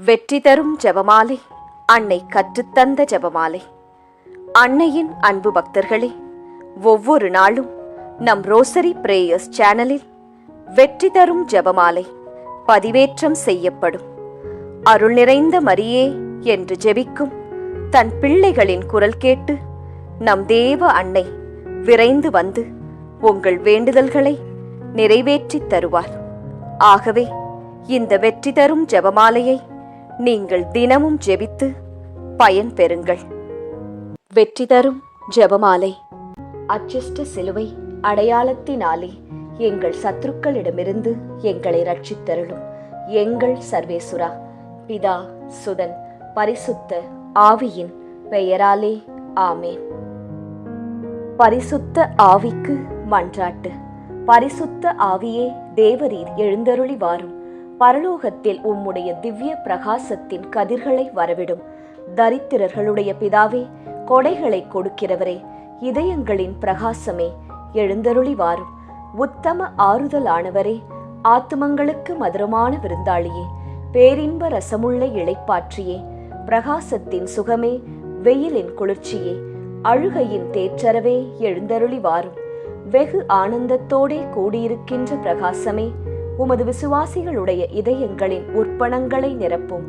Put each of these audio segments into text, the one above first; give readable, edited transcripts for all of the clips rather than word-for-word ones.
வெற்றி தரும் ஜெபமாலை, அன்னை கற்றுத்தந்த ஜெபமாலை. அன்னையின் அன்பு பக்தர்களே, ஒவ்வொரு நாளும் நம் ரோசரி பிரேயர்ஸ் சேனலில் வெற்றி தரும் ஜெபமாலை பதிவேற்றம் செய்யப்படும். அருள் நிறைந்த மரியே என்று ஜெபிக்கும் தன் பிள்ளைகளின் குரல் கேட்டு நம் தேவ அன்னை விரைந்து வந்து உங்கள் வேண்டுதல்களை நிறைவேற்றித் தருவார். ஆகவே இந்த வெற்றி தரும் ஜெபமாலையை நீங்கள் தினமும் ஜெபித்து பயன் பெறுங்கள். வெற்றி தரும் ஜெபமாலை. அச்சிஷ்ட சிலுவை அடையாளத்தினாலே எங்கள் சத்துருக்களிடமிருந்து எங்களை ரட்சித்தருளும் எங்கள் சர்வேசுரா. பிதா, சுதன், பரிசுத்த ஆவியின் பெயராலே ஆமேன். பரிசுத்த ஆவிக்கு மன்றாட்டு. பரிசுத்த ஆவியே, தேவரீர் எழுந்தருளி வாரும். பரலோகத்தில் உம்முடைய திவ்ய பிரகாசத்தின் கதிர்களை வரவிடும். தரித்திரர்களுடைய பிதாவே, கொடைகளை கொடுக்கிறவரே, இதயங்களின் பிரகாசமே, எழுந்தருளி வாரும். உத்தம ஆறுதலானவரே, ஆத்துமங்களுக்கு மதுரமான விருந்தாளியே, பேரின்ப ரசமுள்ள இளைப்பாற்றியே, பிரகாசத்தின் சுகமே, வெயிலின் குளிர்ச்சியே, அழுகையின் தேற்றரவே, எழுந்தருளி வாரும். வெகு ஆனந்தத்தோடே கூடியிருக்கின்ற பிரகாசமே, உமது விசுவாசிகளுடைய இதயங்களின் உற்பணங்களை நிரப்பும்.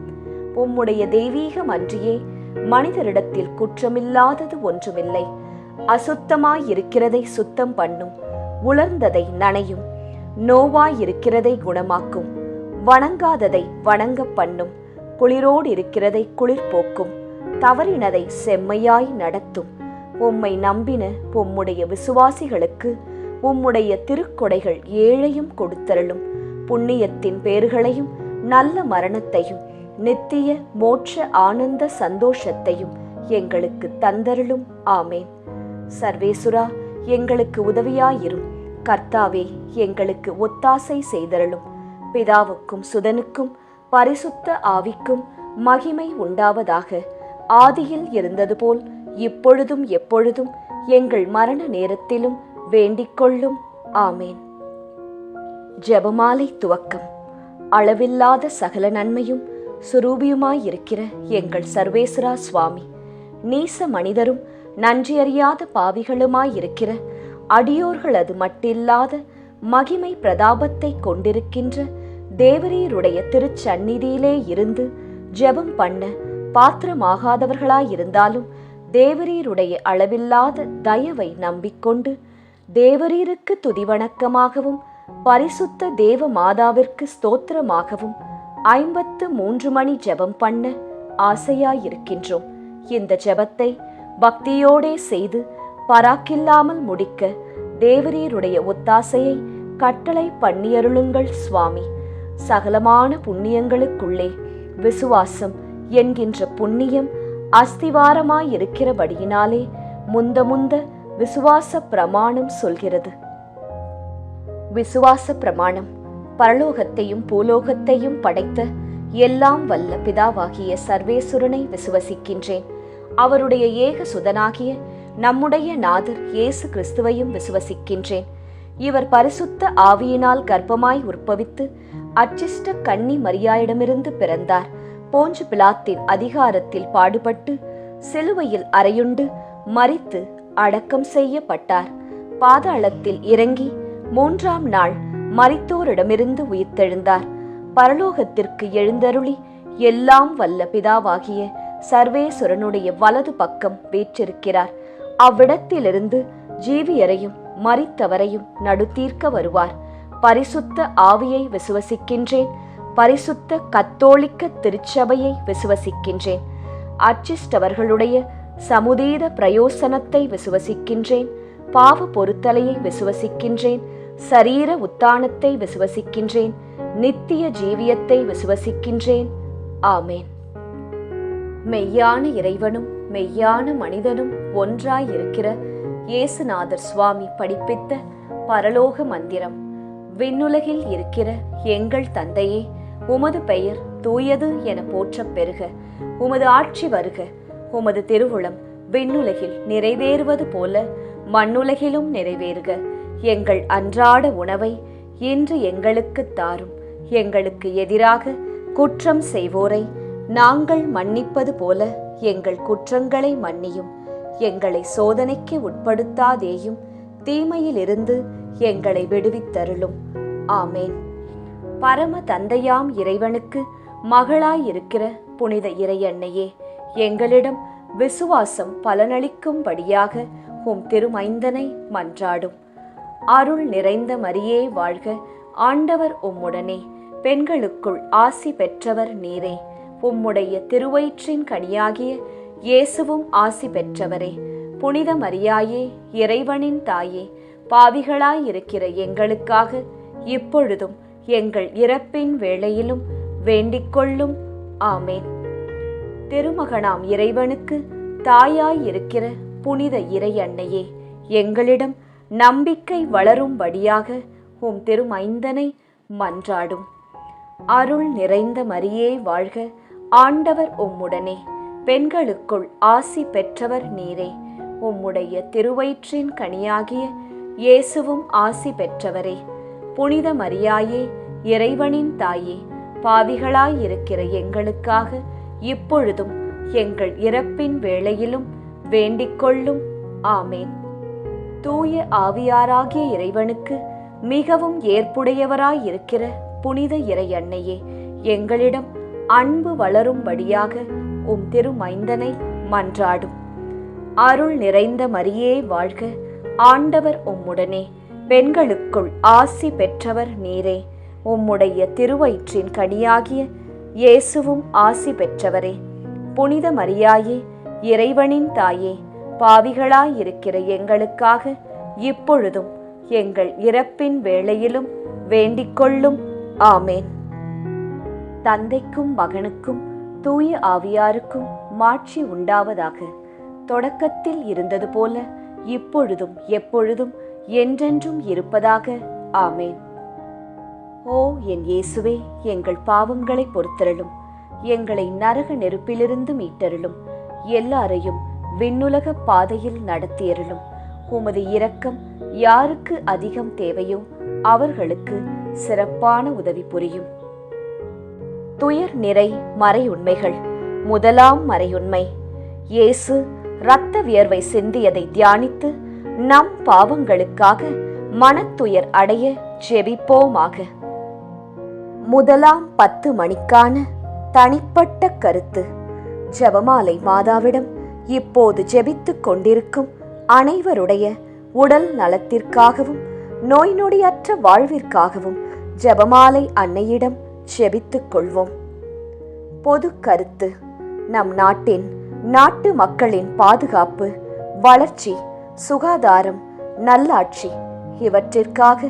உம்முடைய தெய்வீகம் அன்றியே மனிதரிடத்தில் குற்றமில்லாதது ஒன்றுமில்லை. அசுத்தமாயிருக்கிறதை சுத்தம் பண்ணும், உலர்ந்ததை நனையும், நோவாயிருக்கிறதை குணமாக்கும், வணங்காததை வணங்க பண்ணும், குளிரோடு இருக்கிறதை குளிர் போக்கும், தவறினதை செம்மையாய் நடத்தும். உம்மை நம்பின உம்முடைய விசுவாசிகளுக்கு உம்முடைய திருக்கொடைகள் ஏழையும் கொடுத்தருளும். புண்ணியத்தின் பேறுகளையும் நல்ல மரணத்தையும் நித்திய மோட்ச ஆனந்த சந்தோஷத்தையும் எங்களுக்கு தந்தருளும். ஆமேன். சர்வேசுரா, எங்களுக்கு உதவியாயிரும். கர்த்தாவே, எங்களுக்கு ஒத்தாசை செய்தருளும். பிதாவுக்கும் சுதனுக்கும் பரிசுத்த ஆவிக்கும் மகிமை உண்டாவதாக. ஆதியில் இருந்தது போல் இப்பொழுதும் எப்பொழுதும் எங்கள் மரண நேரத்திலும் வேண்டிக்கொள்ளும். ஆமேன். ஜெபமாலை துவக்கம். அளவில்லாத சகல நன்மையும் சுரூபியுமாயிருக்கிற எங்கள் சர்வேஸ்வரா சுவாமி, நீச மனிதரும் நன்றியறியாத பாவிகளுமாயிருக்கிற அடியோர்களது மட்டில்லாத மகிமை பிரதாபத்தை கொண்டிருக்கின்ற தேவரீருடைய திருச்சந்நிதியிலே இருந்து ஜெபம் பண்ண பாத்திரமாகாதவர்களாயிருந்தாலும் தேவரீருடைய அளவில்லாத தயவை நம்பிக்கொண்டு தேவரீருக்கு துதிவணக்கமாகவும் பரிசுத்த தேவ மாதாவிற்கு ஸ்தோத்திரமாகவும் 53 மணி ஜெபம் பண்ண ஆசையாயிருக்கின்றோம். இந்த ஜெபத்தை பக்தியோடே செய்து பராக்கில்லாமல் முடிக்க தேவரீருடைய ஒத்தாசையை கட்டளை பண்ணியருளுங்கள் சுவாமி. சகலமான புண்ணியங்களுக்குள்ளே விசுவாசம் என்கின்ற புண்ணியம் அஸ்திவாரமாயிருக்கிறபடியினாலே முந்த விசுவாச பிரமாணம் சொல்கிறது. விசுவாச பிரமாணம். பரலோகத்தையும் பூலோகத்தையும் படைத்த எல்லாம் வல்ல பிதாவாகிய சர்வேசுரனை விசுவசிக்கின்றேன். அவருடைய ஏக சுதனாகிய நம்முடைய நாதர் இயேசு கிறிஸ்துவையும் விசுவசிக்கின்றேன். இவர் பரிசுத்த ஆவியினால் கர்ப்பமாய் உற்பவித்து அச்சிஷ்ட கன்னி மரியாயிடமிருந்து பிறந்தார். போஞ்சு பிலாத்தின் அதிகாரத்தில் பாடுபட்டு சிலுவையில் அறையுண்டு மரித்து அடக்கம் செய்யப்பட்டார். பாதாளத்தில் இறங்கி 3ஆம் நாள் மரித்தோரிடமிருந்து உயிர்த்தெழுந்தார். பரலோகத்திற்கு எழுந்தருளி எல்லாம் வல்ல பிதாவாகிய சர்வேசுரனுடைய வலது பக்கம் வீற்றிருக்கிறார். அவ்விடத்திலிருந்து ஜீவியரையும் மரித்தவரையும் நடுத்தீர்க்க வருவார். பரிசுத்த ஆவியை விசுவசிக்கின்றேன். பரிசுத்த கத்தோலிக்க திருச்சபையை விசுவசிக்கின்றேன். அச்சிஷ்டவர்களுடைய சமுதீத பிரயோசனத்தை விசுவசிக்கின்றேன். பாவ பொறுத்தலையை விசுவசிக்கின்றேன். சரீர உத்தானத்தை விசுவசிக்கின்றேன். நித்திய ஜீவியத்தை விசுவசிக்கின்றேன். ஆமேன். மெய்யான இறைவனும் மெய்யான மனிதனும் ஒன்றாயிருக்கிற இயேசுநாதர் சுவாமி படிப்பித்த பரலோக மந்திரம். விண்ணுலகில் இருக்கிற எங்கள் தந்தையே, உமது பெயர் தூயது என போற்றப் பெறுக. உமது ஆட்சி வருக. உமது திருவுளம் விண்ணுலகில் நிறைவேறுவது போல மண்ணுலகிலும் நிறைவேறுக. எங்கள் அன்றாட உணவை இன்று எங்களுக்குத் தாரும். எங்களுக்கு எதிராக குற்றம் செய்வோரை நாங்கள் மன்னிப்பது போல எங்கள் குற்றங்களை மன்னியும். எங்களை சோதனைக்கு உட்படுத்தாதேயும், தீமையிலிருந்து எங்களை விடுவித்தருளும். ஆமேன். பரம தந்தையாம் இறைவனுக்கு மகளாயிருக்கிற புனித இறையன்னையே, எங்களிடம் விசுவாசம் பலனளிக்கும்படியாக உம் திருமைந்தனை மன்றாடும். அருள் நிறைந்த மரியே வாழ்க, ஆண்டவர் உம்முடனே, பெண்களுக்குள் ஆசி பெற்றவர் நீரே. உம்முடைய திருவயிற்றின் கனியாகிய இயேசுவும் ஆசி பெற்றவரே. புனித மரியாயே, இறைவனின் தாயே, பாவிகளாயிருக்கிற எங்களுக்காக இப்பொழுதும் எங்கள் இறப்பின் வேளையிலும் வேண்டிக்கொள்ளும். ஆமேன். திருமகனாம் இறைவனுக்கு தாயாயிருக்கிற புனித இறை அன்னையே, எங்களிடம் நம்பிக்கை வளரும்படியாக உம் திருமைந்தனை மன்றாடும். அருள் நிறைந்த மரியே வாழ்க, ஆண்டவர் உம்முடனே, பெண்களுக்குள் ஆசி பெற்றவர் நீரே. உம்முடைய திருவயிற்றின் கனியாகிய இயேசுவும் ஆசி பெற்றவரே. புனித மரியாயே, இறைவனின் தாயே, பாவிகளாயிருக்கிற எங்களுக்காக இப்பொழுதும் எங்கள் இறப்பின் வேளையிலும் வேண்டிக்கொள்ளும். ஆமேன். தூய ஆவியாராகிய இறைவனுக்கு மிகவும் ஏற்புடையவராயிருக்கிற புனித இறை அன்னையே, எங்களிடம் அன்பு வளரும்படியாக உம் திருமைந்தனை மன்றாடும். அருள் நிறைந்த மரியே வாழ்க, ஆண்டவர் உம்முடனே, பெண்களுக்குள் ஆசி பெற்றவர் நீரே. உம்முடைய திருவயிற்றின் கனியாகிய இயேசுவும் ஆசி பெற்றவரே. புனித மரியாயே, இறைவனின் தாயே, பாவிகளாயிருக்கிற எங்களுக்காக இப்பொழுதும் எங்கள் இறப்பின் வேளையிலும் வேண்டிக்கொள்ளும். ஆமேன். தந்தைக்கும் மகனுக்கும் தூய ஆவியாருக்கும் மாட்சி உண்டாவதாக. தொடக்கத்தில் இருந்தது போல இப்பொழுதும் எப்பொழுதும் என்றென்றும் இருப்பதாக. ஆமேன். ஓ என் இயேசுவே, எங்கள் பாவங்களை பொறுத்தருளும். எங்களை நரக நெருப்பிலிருந்து மீட்டருளும். எல்லாரையும் விண்ணுலக பாதையில் நடத்தியருளும். உமது இரக்கம் யாருக்கு அதிகம் தேவையோ அவர்களுக்கு சிறப்பான உதவி புரியும். துயர் நிறை மறையுண்மைகள். முதலாம் மறையுண்மை, இயேசு இரத்த வியர்வை சிந்தியதை தியானித்து நம் பாவங்களுக்காக மனத்துயர் அடைய ஜெபிப்போமாக. முதலாம் 10 மணிக்கான தனிப்பட்ட கருத்து. ஜெபமாலை மாதாவிடம் இப்போது ஜெபித்துக் கொண்டிருக்கும் அனைவருடைய உடல் நலத்திற்காகவும் நோய் நொடியற்ற வாழ்விற்காகவும் ஜெபமாலை அன்னையிடம் ஜெபித்துக் கொள்வோம். பொது கருத்து. நம் நாட்டு மக்களின் பாதுகாப்பு, வளர்ச்சி, சுகாதாரம், நல்லாட்சி இவற்றிற்காக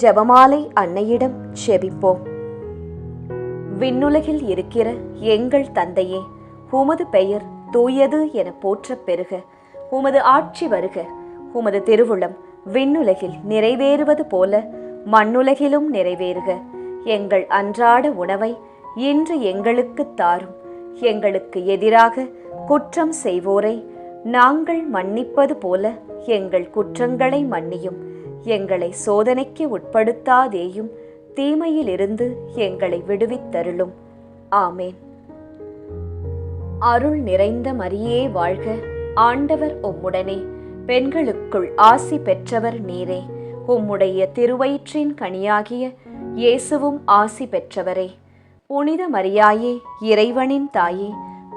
ஜெபமாலை அன்னையிடம் ஜெபிப்போம். விண்ணுலகில் இருக்கிற எங்கள் தந்தையே, உமது பெயர் தூயது என போற்றப் பெறுக. உமது ஆட்சி வருக. உமது திருவுளம் விண்ணுலகில் நிறைவேறுவது போல மண்ணுலகிலும் நிறைவேறுக. எங்கள் அன்றாட உணவை இன்று எங்களுக்கு தாரும். எங்களுக்கு எதிராக குற்றம் செய்வோரை நாங்கள் மன்னிப்பது போல எங்கள் குற்றங்களை மன்னியும். எங்களை சோதனைக்கு உட்படுத்தாதேயும், தீமையிலிருந்து எங்களை விடுவித்தருளும். ஆமேன். அருள் நிறைந்த மரியே வாழ்க, ஆண்டவர் உம்முடனே, பெண்களுக்குள் ஆசி பெற்றவர் நீரே. உம்முடைய திருவயிற்றின் கனியாகிய இயேசுவும் ஆசி பெற்றவரே. புனித மரியாயே, இறைவனின் தாயே,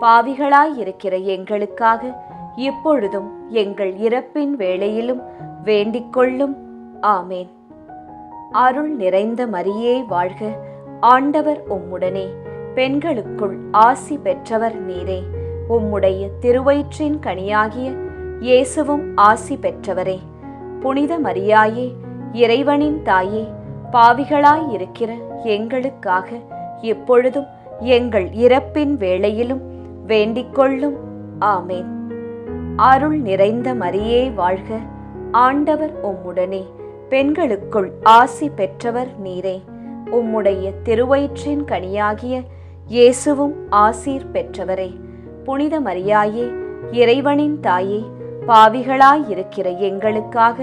பாவிகளாயிருக்கிற எங்களுக்காக இப்பொழுதும் எங்கள் இறப்பின் வேளையிலும் வேண்டிக்கொள்ளும். ஆமேன். அருள் நிறைந்த மரியே வாழ்க, ஆண்டவர் உம்முடனே, பெண்களுக்குள் ஆசி பெற்றவர் நீரே. உம்முடைய திருவயிற்றின் கனியாகிய இயேசுவும் ஆசி பெற்றவரே. புனித மரியாயே, இறைவனின் தாயே, பாவிகளாயிருக்கிற எங்களுக்காக இப்பொழுதும் எங்கள் இறப்பின் வேளையிலும் வேண்டிக்கொள்ளும். ஆமேன். அருள் நிறைந்த மரியே வாழ்க, ஆண்டவர் உம்முடனே, பெண்களுக்குள் ஆசி பெற்றவர் நீரே. உம்முடைய திருவயிற்றின் கனியாகிய இயேசுவும் ஆசீர் பெற்றவரே. புனித மரியாயே, இறைவனின் தாயே, பாவிகளாயிருக்கிற எங்களுக்காக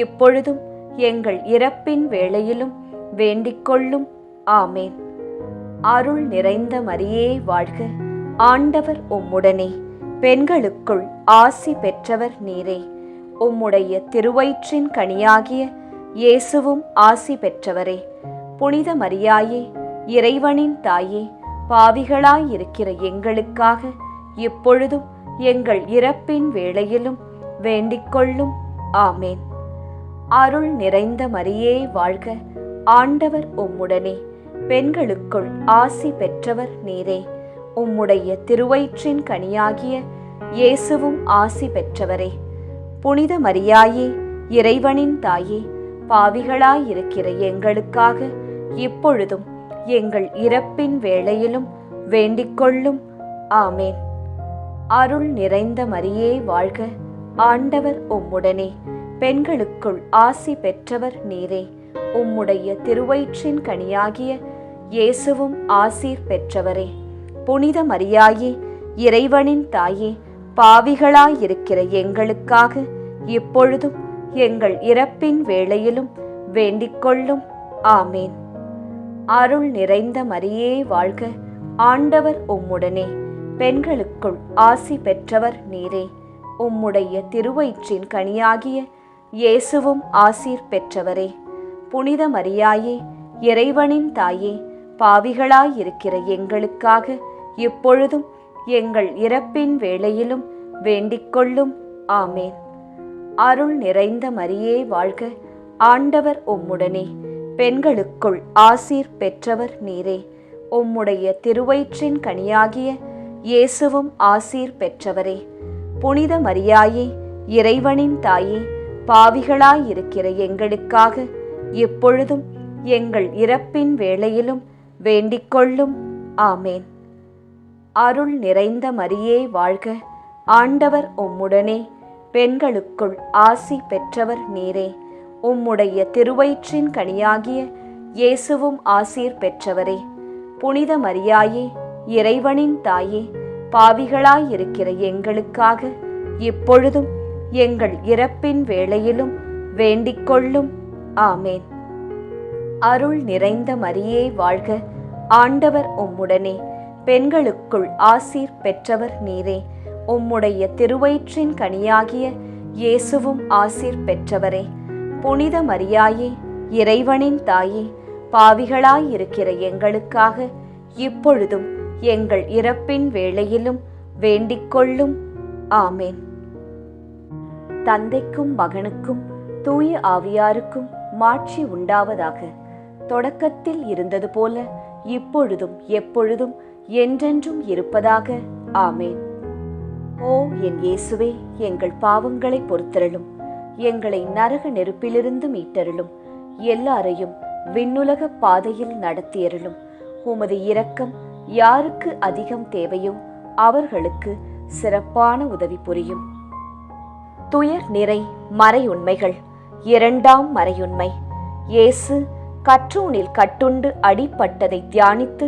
இப்பொழுதும் எங்கள் இறப்பின் வேளையிலும் வேண்டிக்கொள்ளும். ஆமேன். அருள் நிறைந்த மரியே வாழ்க, ஆண்டவர் உம்முடனே, பெண்களுக்குள் ஆசி பெற்றவர் நீரே. உம்முடைய திருவயிற்றின் கனியாகிய இயேசுவும் ஆசி பெற்றவரே. புனித மரியாயே, இறைவனின் தாயே, பாவிகளாயிருக்கிற எங்களுக்காக இப்பொழுதும் எங்கள் இறப்பின் வேளையிலும் வேண்டிக்கொள்ளும். ஆமேன். அருள் நிறைந்த மரியே வாழ்க, ஆண்டவர் உம்முடனே, பெண்களுக்குள் ஆசி பெற்றவர் நீரே. உம்முடைய திருவயிற்றின் கனியாகிய இயேசுவும் ஆசி பெற்றவரே. புனித மரியாயே, இறைவனின் தாயே, பாவிகளாயிருக்கிற எங்களுக்காக இப்பொழுதும் எங்கள் இறப்பின் வேளையிலும் வேண்டிக்கொள்ளும். ஆமேன். அருள் நிறைந்த மரியே வாழ்க, ஆண்டவர் உம்முடனே, பெண்களுக்குள் ஆசி பெற்றவர் நீரே. உம்முடைய திருவயிற்றின் கனியாகிய இயேசுவும் ஆசீர் பெற்றவரே. புனித மரியாயே, இறைவனின் தாயே, பாவிகளாயிருக்கிற எங்களுக்காக இப்பொழுதும் எங்கள் இறப்பின் வேளையிலும் வேண்டிக்கொள்ளும். ஆமேன். அருள் நிறைந்த மரியே வாழ்க, ஆண்டவர் உம்முடனே, பெண்களுக்குள் ஆசி பெற்றவர் நீரே. உம்முடைய திருவயிற்றின் கனியாகிய இயேசுவும் ஆசீர் பெற்றவரே. புனித மரியாயே, இறைவனின் தாயே, பாவிகளாயிருக்கிற எங்களுக்காக இப்பொழுதும் எங்கள் இறப்பின் வேளையிலும் வேண்டிக்கொள்ளும். ஆமேன். அருள் நிறைந்த மரியே வாழ்க, ஆண்டவர் உம்முடனே, பெண்களுக்குள் ஆசீர் பெற்றவர் நீரே. உம்முடைய திருவயிற்றின் கனியாகிய இயேசுவும் ஆசீர் பெற்றவரே. புனித மரியாயே, இறைவனின் தாயே, பாவிகளாயிருக்கிற எங்களுக்காக இப்பொழுதும் எங்கள் இறப்பின் வேளையிலும் வேண்டிக்கொள்ளும். ஆமேன். அருள் நிறைந்த மரியே வாழ்க, ஆண்டவர் உம்முடனே, பெண்களுக்குள் ஆசி பெற்றவர் நீரே. உம்முடைய திருவயிற்றின் கனியாகிய இயேசுவும் ஆசீர் பெற்றவரே. புனித மரியாயே, இறைவனின் தாயே, பாவிகளாயிருக்கிற எங்களுக்காக இப்பொழுதும் எங்கள் இறப்பின் வேளையிலும் வேண்டிக்கொள்ளும். ஆமேன். அருள் நிறைந்த மரியே வாழ்க, ஆண்டவர் உம்முடனே, பெண்களுக்குள் ஆசீர் பெற்றவர் நீரே. உம்முடைய திருவயிற்றின் கனியாகிய இயேசுவும் ஆசீர் பெற்றவரே. புனித மரியாயே, இறைவனின் தாயே, பாவிகளாயிருக்கிற எங்களுக்காக இப்பொழுதும் எங்கள் இறப்பின் வேளையிலும் வேண்டிக்கொள்ளும். ஆமேன். தந்தைக்கும் மகனுக்கும் தூய ஆவியாருக்கும் மாட்சி உண்டாவதாக. தொடக்கத்தில் இருந்தது போல இப்பொழுதும் எப்பொழுதும் என்றென்றும் இருப்பதாக. ஆமேன். ஓ என் இயேசுவே, எங்கள் பாவங்களை பொறுத்தருளும், எங்களை நரக நெருப்பிலிருந்து மீட்டருளும், எல்லாரையும் விண்ணுலக பாதையில் நடத்தியருளும். உமது இரக்கம் யாருக்கு அதிகம் தேவையோ அவர்களுக்கு சிறப்பான உதவி புரியும். துயர் நிறை மறையுண்மைகள். இரண்டாம் மறையுண்மை. இயேசு கற்றூனில் கட்டுண்டு அடிபட்டதை தியானித்து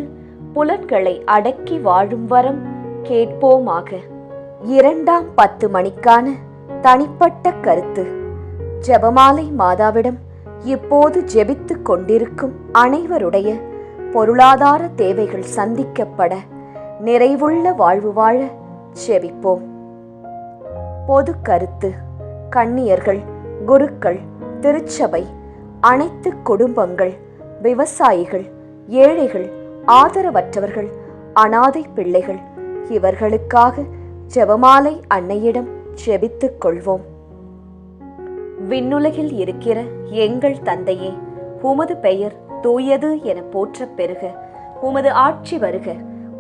புலன்களை அடக்கி வாழும் வரம் கேட்போமாக. 2ஆம் 10 மணிக்கான தனிப்பட்ட கருத்து. ஜெபமாலை மாதாவிடம் இப்போது ஜெபித்துக் கொண்டிருக்கும் அனைவருடைய பொருளாதார தேவைகள் சந்திக்கப்பட நிறைவுள்ள வாழ்வு வாழ ஜெபிப்போம். பொது கருத்து. கன்னியர்கள், குருக்கள், திருச்சபை, அனைத்து குடும்பங்கள், விவசாயிகள், ஏழைகள், ஆதரவற்றவர்கள், அனாதை பிள்ளைகள், இவர்களுக்காக ஜெபமாலை அன்னையிடம் ஜெபித்துக் கொள்வோம். விண்ணுலகில் இருக்கிற எங்கள் தந்தையே, உமது பெயர் தூயது என போற்றப் பெறுக. உமது ஆட்சி வருக.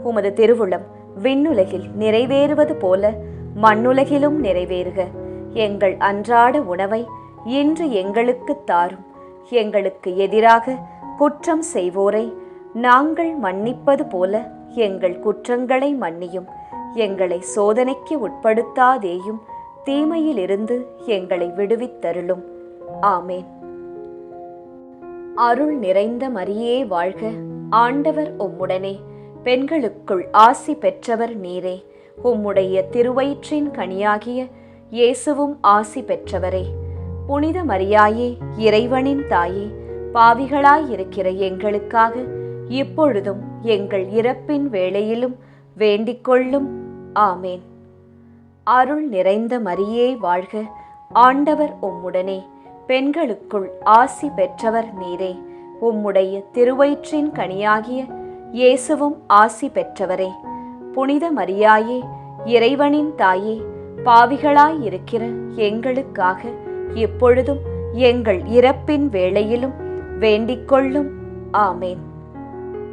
உமது திருவுளம் விண்ணுலகில் நிறைவேறுவது போல மண்ணுலகிலும் நிறைவேறுக. எங்கள் அன்றாட உணவை இன்று எங்களுக்கு தாரும். எங்களுக்கு எதிராக குற்றம் செய்வோரை நாங்கள் மன்னிப்பது போல எங்கள் குற்றங்களை மன்னியும். எங்களை சோதனைக்கு உட்படுத்தாதேயும், தீமையிலிருந்து எங்களை விடுவித்தருளும். ஆமேன். அருள் நிறைந்த மரியே வாழ்க, ஆண்டவர் உம்முடனே, பெண்களுக்குள் ஆசி பெற்றவர் நீரே. உம்முடைய திருவயிற்றின் கனியாகிய இயேசுவும் ஆசி பெற்றவரே. புனித மரியாயே, இறைவனின் தாயே, பாவிகளாயிருக்கிற எங்களுக்காக இப்பொழுதும் எங்கள் இறப்பின் வேளையிலும் வேண்டிக்கொள்ளும். ஆமேன். அருள் நிறைந்த மரியே வாழ்க, ஆண்டவர் உம்முடனே, பெண்களுக்குள் ஆசி பெற்றவர் நீரே. உம்முடைய திருவயிற்றின் கனியாகிய இயேசுவும் ஆசி பெற்றவரே. புனித மரியாயே, இறைவனின் தாயே, பாவிகளாயிருக்கிற எங்களுக்காக இப்பொழுதும் எங்கள் இறப்பின் வேளையிலும் வேண்டிக்கொள்ளும். ஆமேன்.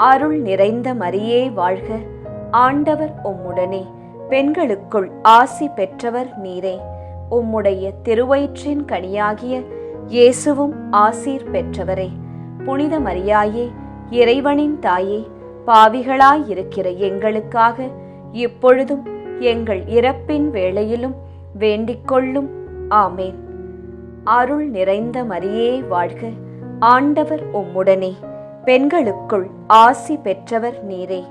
அருள் நிறைந்த மரியே வாழ்க, ஆண்டவர் உம்முடனே, பெண்களுக்குள் ஆசி பெற்றவர் நீரே. உம்முடைய திருவயிற்றின் கனியாகிய இயேசுவும் ஆசீர் பெற்றவரே. புனித மரியாயே, இறைவனின் தாயே, பாவிகளாயிருக்கிற எங்களுக்காக இப்பொழுதும் எங்கள் இறப்பின் வேளையிலும் வேண்டிக்கொள்ளும். ஆமேன். அருள் நிறைந்த மரியே வாழ்க, ஆண்டவர் உம்முடனே, பெண்களுக்குள் ஆசி பெற்றவர் நீரே.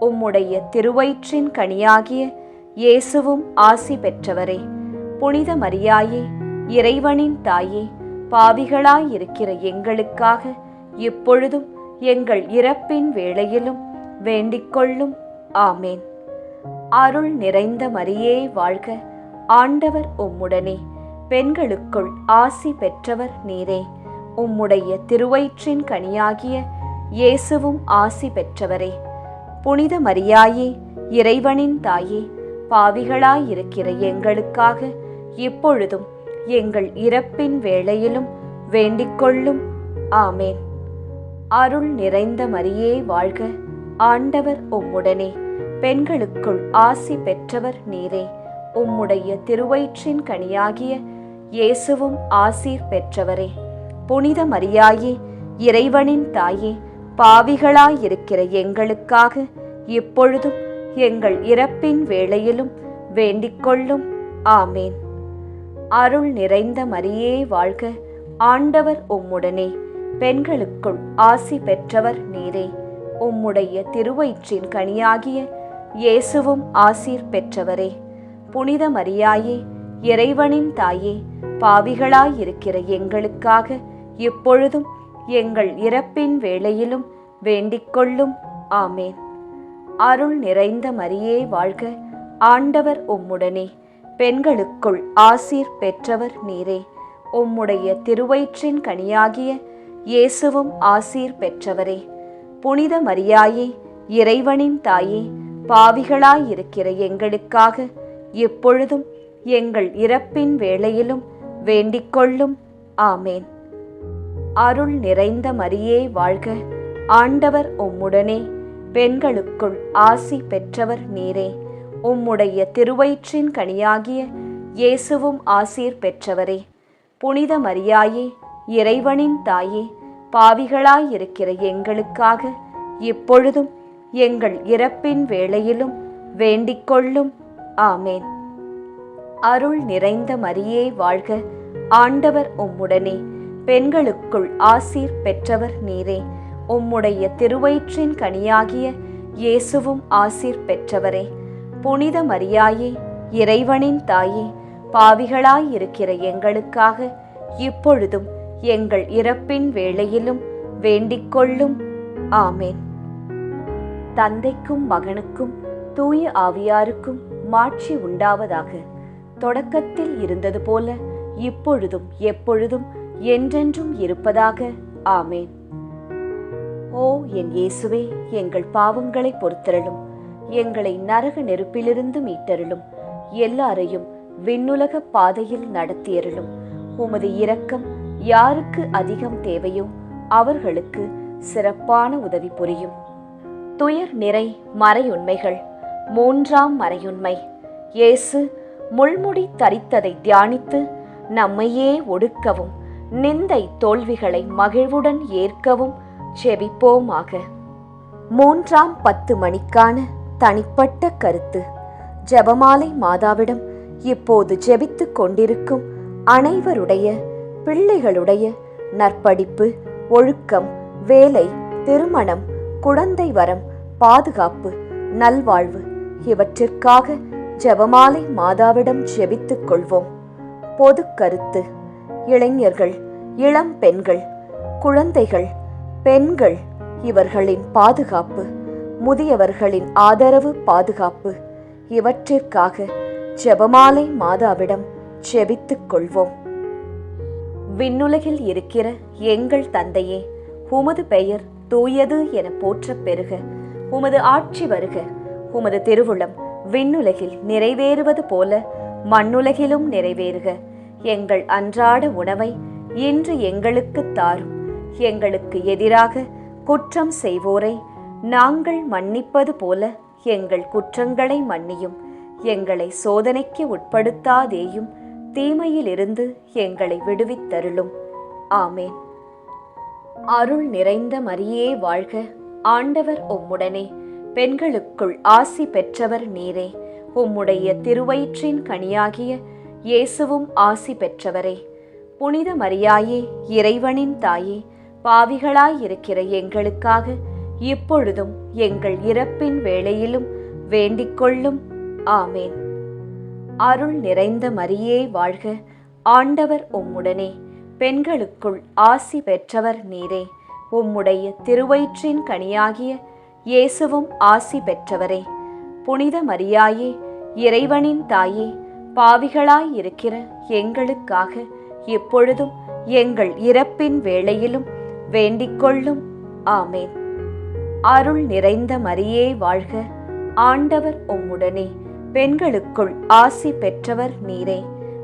உம்முடைய திருவயிற்றின் கனியாகிய இயேசுவும் ஆசி பெற்றவரே. புனித மரியாயே, இறைவனின் தாயே, பாவிகளாயிருக்கிற எங்களுக்காக இப்பொழுதும் எங்கள் இறப்பின் வேளையிலும் வேண்டிக்கொள்ளும். ஆமேன். அருள் நிறைந்த மரியே வாழ்க, ஆண்டவர் உம்முடனே, பெண்களுக்குள் ஆசி பெற்றவர் நீரே. உம்முடைய திருவயிற்றின் கனியாகிய இயேசுவும் ஆசி பெற்றவரே. புனித மரியாயே, இறைவனின் தாயே, பாவிகளாயிருக்கிற எங்களுக்காக இப்பொழுதும் எங்கள் இறப்பின் வேளையிலும் வேண்டிக்கொள்ளும். ஆமேன். அருள் நிறைந்த மரியே வாழ்க, ஆண்டவர் உம்முடனே, பெண்களுக்குள் ஆசி பெற்றவர் நீரே. உம்முடைய திருவயிற்றின் கனியாகிய இயேசுவும் ஆசீர் பெற்றவரே. புனித மரியாயே, இறைவனின் தாயே, பாவிகளாயிருக்கிற எங்களுக்காக இப்பொழுதும் எங்கள் இறப்பின் வேளையிலும் வேண்டிக்கொள்ளும். ஆமேன். அருள் நிறைந்த மரியே வாழ்க, ஆண்டவர் உம்முடனே, பெண்களுக்குள் ஆசி பெற்றவர் நீரே. உம்முடைய திருவயிற்றின் கனியாகிய இயேசுவும் ஆசீர் பெற்றவரே. புனித மரியாயே, இறைவனின் தாயே, பாவிகளாயிருக்கிற எங்களுக்காக இப்பொழுதும் எங்கள் இறப்பின் வேளையிலும் வேண்டிக்கொள்ளும். ஆமேன். அருள் நிறைந்த மரியே வாழ்க, ஆண்டவர் உம்முடனே, பெண்களுக்குள் ஆசீர் பெற்றவர் நீரே. உம்முடைய திருவயிற்றின் கனியாகிய இயேசுவும் ஆசீர் பெற்றவரே. புனித மரியாயே, இறைவனின் தாயே, பாவிகளாயிருக்கிற எங்களுக்காக இப்பொழுதும் எங்கள் இறப்பின் வேளையிலும் வேண்டிக்கொள்ளும். ஆமேன். அருள் நிறைந்த மரியே வாழ்க, ஆண்டவர் உம்முடனே, பெண்களுக்குள் ஆசி பெற்றவர் நீரே. உம்முடைய திருவயிற்றின் கனியாகிய இயேசுவும் ஆசீர் பெற்றவரே. புனித மரியாயே, இறைவனின் தாயே, பாவிகளாயிருக்கிற எங்களுக்காக இப்பொழுதும் எங்கள் இறப்பின் வேளையிலும் வேண்டிக்கொள்ளும். ஆமேன். அருள் நிறைந்த மரியே வாழ்க, ஆண்டவர் உம்முடனே, பெண்களுக்குள் ஆசீர் பெற்றவர் நீரே. உம்முடைய திருவயிற்றின் கனியாகிய இயேசுவும் ஆசீர் பெற்றவரே. புனித மரியாயே, இறைவனின் தாயே, பாவிகளாயிருக்கிற எங்களுக்காக இப்பொழுதும் எங்கள் இறப்பின் வேளையிலும் வேண்டிக்கொள்ளும். ஆமேன். தந்தைக்கும் மகனுக்கும் தூய ஆவியாருக்கும் மாட்சி உண்டாவதாக. தொடக்கத்தில் இருந்தது போல இப்பொழுதும் எப்பொழுதும் என்றென்றும் இருப்பதாக. ஆமேன். ஓ என் இயேசுவே, எங்கள் பாவங்களை பொறுத்தருளும், எங்களை நரக நெருப்பிலிருந்து மீட்டருளும், எல்லாரையும் விண்ணுலக பாதையில் நடத்தியருளும். உமது இரக்கம் யாருக்கு அதிகம் தேவையோ அவர்களுக்கு சிறப்பான உதவி புரியும். துயர் நிறை மறையுண்மைகள். 3ஆம் மறையுண்மை. இயேசு முள்முடி தரித்ததை தியானித்து நம்மையே ஒடுக்கவும் நிந்தை தோல்விகளை மகிழ்வுடன் ஏற்கவும் செபிப்போமாக. 3ஆம் 10 மணிக்கான தனிப்பட்ட கருத்து. ஜெபமாலை மாதாவிடம் இப்போது ஜெபித்துக் கொண்டிருக்கும் அனைவருடைய பிள்ளைகளுடைய நற்படிப்பு, ஒழுக்கம், வேலை, திருமணம், குழந்தை வரம், பாதுகாப்பு, நல்வாழ்வு இவற்றிற்காக ஜெபமாலை மாதாவிடம் ஜெபித்துக் கொள்வோம். பொது கருத்து. இளைஞர்கள், இளம் பெண்கள், குழந்தைகள், பெண்கள், இவர்களின் பாதுகாப்பு, முதியவர்களின் ஆதரவு, பாதுகாப்பு இவற்றிற்காக ஜெபமாலை மாதாவிடம் ஜெபித்துக் கொள்வோம். விண்ணுலகில் இருக்கிற எங்கள் தந்தையே, உமது பெயர் தூயது என போற்றப் பெறுக. உமது ஆட்சி வருக. உமது திருவுளம் விண்ணுலகில் நிறைவேறுவது போல மண்ணுலகிலும் நிறைவேறுக. எங்கள் அன்றாட உணவை இன்று எங்களுக்குத் தாரும். எங்களுக்கு எதிராக குற்றம் செய்வோரை நாங்கள் மன்னிப்பது போல எங்கள் குற்றங்களை மன்னியும். எங்களை சோதனைக்கு உட்படுத்தாதேயும், தீமையிலிருந்து எங்களை விடுவித்தருளும். ஆமேன். அருள் நிறைந்த மரியே வாழ்க. ஆண்டவர் உம்முடனே. பெண்களுக்குள் ஆசி பெற்றவர் நீரே. உம்முடைய திருவயிற்றின் கனியாகிய இயேசுவும் ஆசி பெற்றவரே. புனித மரியாயே, இறைவனின் தாயே, பாவிகளாயிருக்கிற எங்களுக்காக இப்பொழுதும் எங்கள் இறப்பின் வேளையிலும் வேண்டிக்கொள்ளும். ஆமேன். அருள் நிறைந்த மரியே வாழ்க. ஆண்டவர் உம்முடனே. பெண்களுக்குள் ஆசி பெற்றவர் நீரே. உம்முடைய திருவயிற்றின் கனியாகிய இயேசுவும் ஆசி பெற்றவரே. புனித மரியாயே, இறைவனின் தாயே, பாவிகளாயிருக்கிற எங்களுக்காக இப்பொழுதும் எங்கள் இறப்பின் வேளையிலும் வேண்டிக்கொள்ளும். ஆமேன். அருள் நிறைந்த மரியே வாழ்க. ஆண்டவர் உம்முடனே. பெண்களுக்குள் ஆசி பெற்றவர் நீரே.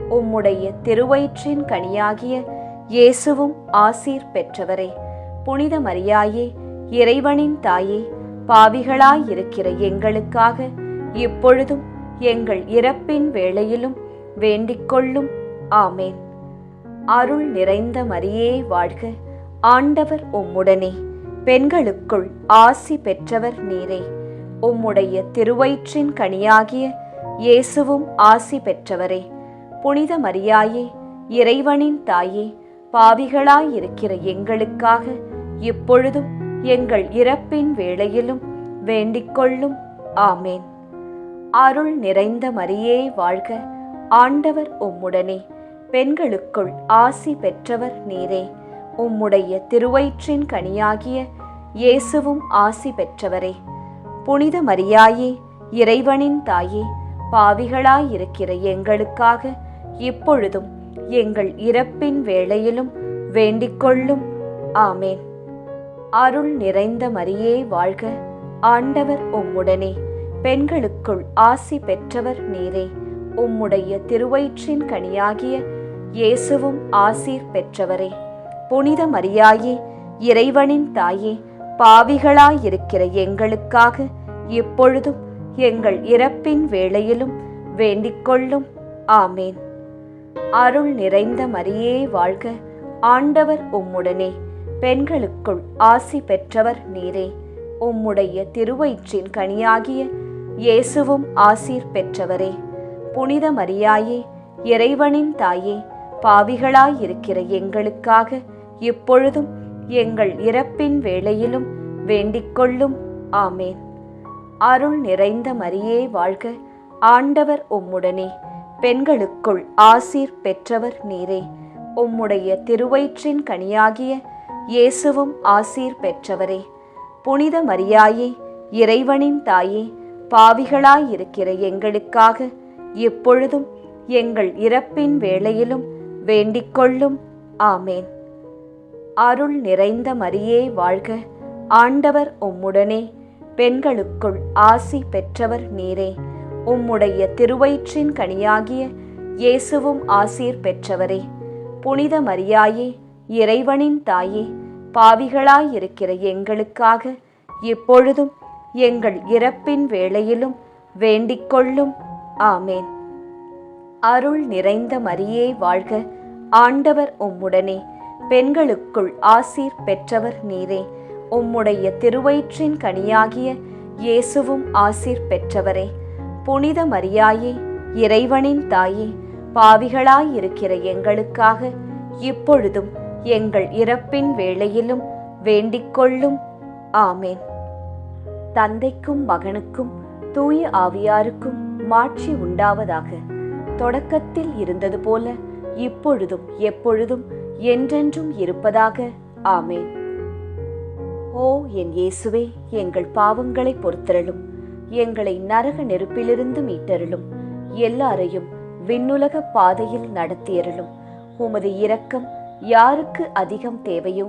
உம்முடைய திருவயிற்றின் கனியாகிய இயேசுவும் ஆசீர் பெற்றவரே. புனித மரியாயே, இறைவனின் தாயே, பாவிகளாயிருக்கிற எங்களுக்காக இப்பொழுதும் எங்கள் இறப்பின் வேளையிலும் வேண்டிக்கொள்ளும். ஆமேன். அருள் நிறைந்த மரியே வாழ்க. ஆண்டவர் உம்முடனே. பெண்களுக்குள் ஆசி பெற்றவர் நீரே. உம்முடைய திருவயிற்றின் கனியாகிய இயேசுவும் ஆசி பெற்றவரே. புனித மரியாயே, இறைவனின் தாயே, பாவிகளாயிருக்கிற எங்களுக்காக இப்பொழுதும் எங்கள் இறப்பின் வேளையிலும் வேண்டிக்கொள்ளும். ஆமேன். அருள் நிறைந்த மரியே வாழ்க. ஆண்டவர் உம்முடனே. பெண்களுக்குள் ஆசி பெற்றவர் நீரே. உம்முடைய திருவயிற்றின் கனியாகிய இயேசுவும் ஆசி பெற்றவரே. புனித மரியாயே, இறைவனின் தாயே, பாவிகளாயிருக்கிற எங்களுக்காக இப்பொழுதும் எங்கள் இறப்பின் வேளையிலும் வேண்டிக்கொள்ளும். ஆமேன். அருள் நிறைந்த மரியே வாழ்க. ஆண்டவர் உம்முடனே. பெண்களுக்குள் ஆசி பெற்றவர் நீரே. உம்முடைய திருவயிற்றின் கனியாகிய இயேசுவும் ஆசீர் பெற்றவரே. புனித மரியாயே, இறைவனின் தாயே, பாவிகளாயிருக்கிற எங்களுக்காக இப்பொழுதும் எங்கள் இறப்பின் வேளையிலும் வேண்டிக்கொள்ளும். ஆமேன். அருள் நிறைந்த மரியே வாழ்க. ஆண்டவர் உம்முடனே. பெண்களுக்குள் ஆசி பெற்றவர் நீரே. உம்முடைய திருவயிற்றின் கனியாகிய இயேசுவும் ஆசீர் பெற்றவரே. புனித மரியாயே, இறைவனின் தாயே, பாவிகளாயிருக்கிற எங்களுக்காக இப்பொழுதும் எங்கள் இறப்பின் வேளையிலும் வேண்டிக்கொள்ளும். ஆமேன். அருள் நிறைந்த மரியே வாழ்க. ஆண்டவர் உம்முடனே. பெண்களுக்குள் ஆசீர் பெற்றவர் நீரே. உம்முடைய திருவயிற்றின் கனியாகிய இயேசுவும் ஆசீர் பெற்றவரே. புனித மரியாயே, இறைவனின் தாயே, பாவிகளாயிருக்கிற எங்களுக்காக இப்பொழுதும் எங்கள் இறப்பின் வேளையிலும் வேண்டிக்கொள்ளும். ஆமேன். அருள் நிறைந்த மரியே வாழ்க. ஆண்டவர் உம்முடனே. பெண்களுக்குள் ஆசி பெற்றவர் நீரே. உம்முடைய திருவயிற்றின் கனியாகிய இயேசுவும் ஆசீர் பெற்றவரே. புனித மரியாயே, இறைவனின் தாயே, பாவிகளாயிருக்கிற எங்களுக்காக இப்பொழுதும் எங்கள் இறப்பின் வேளையிலும் வேண்டிக்கொள்ளும். ஆமேன். அருள் நிறைந்த மரியே வாழ்க. ஆண்டவர் உம்முடனே. பெண்களுக்குள் ஆசீர் பெற்றவர் நீரே. உம்முடைய திருவயிற்றின் கனியாகிய இயேசுவும் ஆசீர் பெற்றவரே. புனித மரியாயே, இறைவனின் தாயே, பாவிகளாயிருக்கிற எங்களுக்காக இப்பொழுதும் எங்கள் இறப்பின் வேளையிலும் வேண்டிக்கொள்ளும். ஆமேன். தந்தைக்கும் மகனுக்கும் தூய ஆவியாருக்கும் மாட்சி உண்டாவதாக. தொடக்கத்தில் இருந்தது போல இப்பொழுதும் எப்பொழுதும் என்றென்றும் இருப்பதாக. ஆமேன். ஓ என் இயேசுவே, எங்கள் பாவங்களை பொறுத்தருளும், எங்களை நரக நெருப்பிலிருந்து மீட்டருளும், எல்லாரையும் விண்ணுலக பாதையில் நடத்தியருளும். உமது இரக்கம் யாருக்கு அதிகம் தேவையோ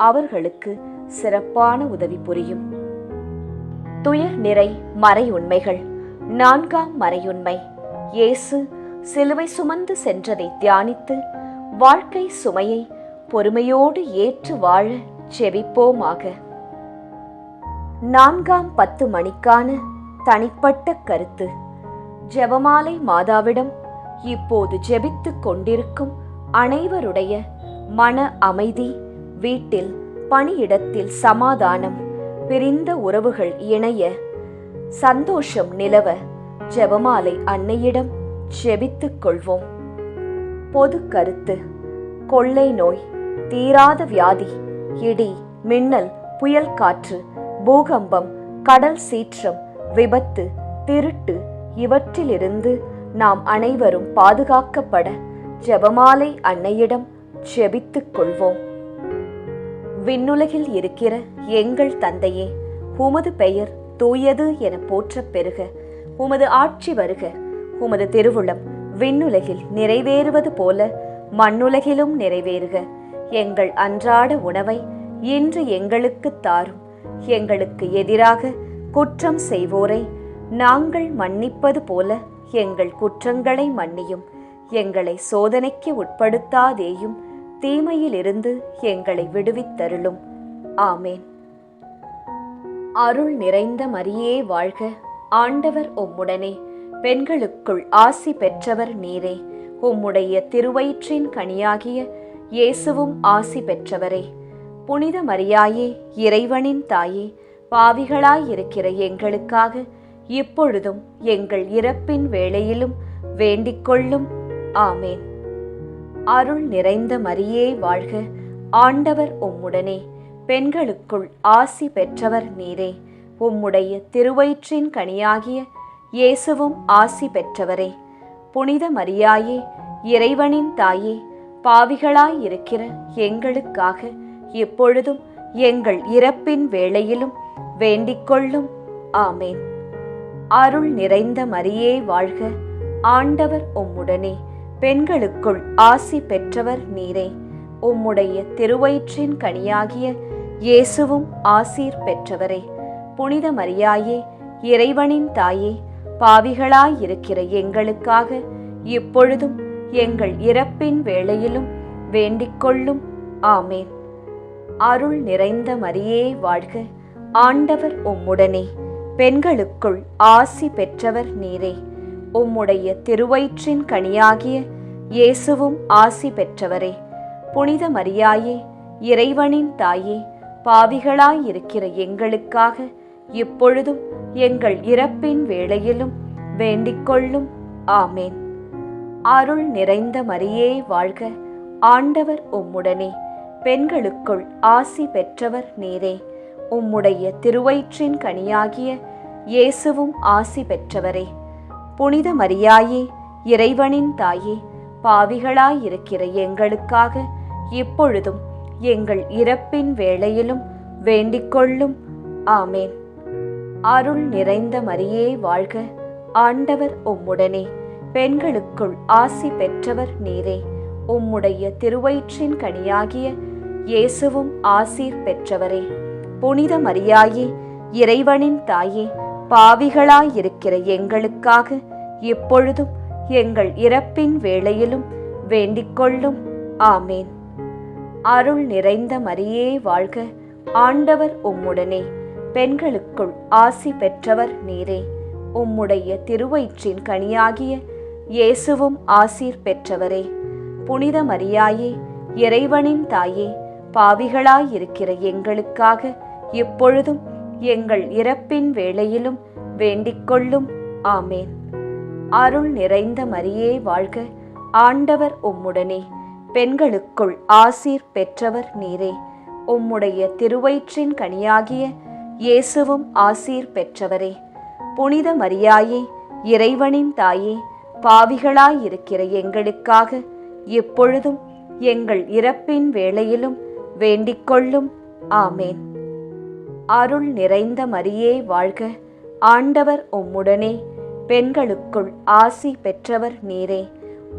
அவர்களுக்கு சிறப்பான உதவி புரியும். துயர் நிறை மறையுண்மைகள். 4ஆம் மறையுண்மை. இயேசு சிலுவை சுமந்து சென்றதை தியானித்து வாழ்க்கை சுமையை பொறுமையோடு ஏற்று வாழ செபிப்போமாக. 4ஆம் 10 மணிக்கான தனிப்பட்ட கருத்து. ஜெபமாலை மாதாவிடம் இப்போது ஜெபித்துக் கொண்டிருக்கும் அனைவருடைய மன அமைதி, வீட்டில் பணியிடத்தில் சமாதானம், பிரிந்த உறவுகள் இணைய சந்தோஷம் நிலவ ஜெபமாலை அன்னையிடம் ஜெபித்துக் கொள்வோம். பொது கருத்து. கொள்ளை நோய், தீராத வியாதி, இடி மின்னல், புயல் காற்று, பூகம்பம், கடல் சீற்றம், விபத்து, திருட்டு இவற்றிலிருந்து நாம் அனைவரும் பாதுகாக்கப்பட ஜெபமாலை அன்னையிடம் ஜெபித்துக் கொள்வோம். விண்ணுலகில் இருக்கிற எங்கள் தந்தையே, உமது பெயர் தூயது என போற்றப் பெறுக. உமது ஆட்சி வருக. உமது திருவுளம் விண்ணுலகில் நிறைவேறுவது போல மண்ணுலகிலும் நிறைவேறுக. எங்கள் அன்றாட உணவை இன்று எங்களுக்கு தாரும். எங்களுக்கு எதிராக குற்றம் செய்வோரை நாங்கள் மன்னிப்பது போல எங்கள் குற்றங்களை மன்னியும். எங்களை சோதனைக்கு உட்படுத்தாதேயும், தீமையிலிருந்து எங்களை விடுவித்தருளும். ஆமேன். அருள் நிறைந்த மரியே வாழ்க. ஆண்டவர் உம்முடனே, பெண்களுக்குள் ஆசி பெற்றவர் நீரே. உம்முடைய திருவயிற்றின் கனியாகிய இயேசுவும் ஆசி பெற்றவரே. புனித மரியாயே, இறைவனின் தாயே, பாவிகளாயிருக்கிற எங்களுக்காக இப்பொழுதும் எங்கள் இறப்பின் வேளையிலும் வேண்டிக்கொள்ளும். ஆமேன். அருள் நிறைந்த மரியே வாழ்க. ஆண்டவர் உம்முடனே, பெண்களுக்குள் ஆசி பெற்றவர் நீரே. உம்முடைய திருவயிற்றின் கனியாகிய இயேசுவும் ஆசி பெற்றவரே. புனித மரியாயே, இறைவனின் தாயே, பாவிகளாயிருக்கிற எங்களுக்காக இப்பொழுதும் எங்கள் இறப்பின் வேளையிலும் வேண்டிக்கொள்ளும். ஆமேன். அருள் நிறைந்த மரியே வாழ்க. ஆண்டவர் உம்முடனே, பெண்களுக்குள் ஆசி பெற்றவர் நீரே. உம்முடைய திருவயிற்றின் கனியாகிய இயேசுவும் ஆசீர் பெற்றவரே. புனித மரியாயே, இறைவனின் தாயே, பாவிகளாயிருக்கிற எங்களுக்காக இப்பொழுதும் எங்கள் இறப்பின் வேளையிலும் வேண்டிக்கொள்ளும். ஆமேன். அருள் நிறைந்த மரியே வாழ்க. ஆண்டவர் உம்முடனே, பெண்களுக்குள் ஆசி பெற்றவர் நீரே. உம்முடைய திருவயிற்றின் கனியாகிய இயேசுவும் ஆசி பெற்றவரே. புனித மரியாயே, இறைவனின் தாயே, பாவிகளாயிருக்கிற எங்களுக்காக இப்பொழுதும் எங்கள் இறப்பின் வேளையிலும் வேண்டிக்கொள்ளும். ஆமேன். அருள் நிறைந்த மரியே வாழ்க. ஆண்டவர் உம்முடனே, பெண்களுக்குள் ஆசி பெற்றவர் நீரே. உம்முடைய திருவயிற்றின் கனியாகிய இயேசுவும் ஆசி பெற்றவரே. புனித மரியாயே, இறைவனின் தாயே, பாவிகளாயிருக்கிற எங்களுக்காக இப்பொழுதும் எங்கள் இறப்பின் வேளையிலும் வேண்டிக்கொள்ளும். ஆமேன். அருள் நிறைந்த மரியே வாழ்க. ஆண்டவர் உம்முடனே, பெண்களுக்குள் ஆசி பெற்றவர் நீரே. உம்முடைய திருவயிற்றின் கனியாகிய இயேசுவும் ஆசீர் பெற்றவரே. புனித மரியாயே, இறைவனின் தாயே, பாவிகளாயிருக்கிற எங்களுக்காக இப்பொழுதும் எங்கள் இறப்பின் வேளையிலும் வேண்டிக்கொள்ளும். ஆமேன். அருள் நிறைந்த மரியே வாழ்க. ஆண்டவர் உம்முடனே, பெண்களுக்குள் ஆசி பெற்றவர் நீரே. உம்முடைய திருவயிற்றின் கனியாகிய இயேசுவும் ஆசீர் பெற்றவரே. புனித மரியாயே, இறைவனின் தாயே, பாவிகளாயிருக்கிற எங்களுக்காக இப்பொழுதும் எங்கள் இறப்பின் வேளையிலும் வேண்டிக்கொள்ளும். ஆமேன். அருள் நிறைந்த மரியே வாழ்க. ஆண்டவர் உம்முடனே, பெண்களுக்குள் ஆசீர் பெற்றவர் நீரே. உம்முடைய திருவயிற்றின் கனியாகிய இயேசுவும் ஆசீர் பெற்றவரே. புனித மரியாயே, இறைவனின் தாயே, பாவிகளாயிருக்கிற எங்களுக்காக இப்பொழுதும் எங்கள் இறப்பின் வேளையிலும் வேண்டிக்கொள்ளும். ஆமேன். அருள் நிறைந்த மரியே வாழ்க, ஆண்டவர் உம்முடனே, பெண்களுக்குள் ஆசி பெற்றவர் நீரே.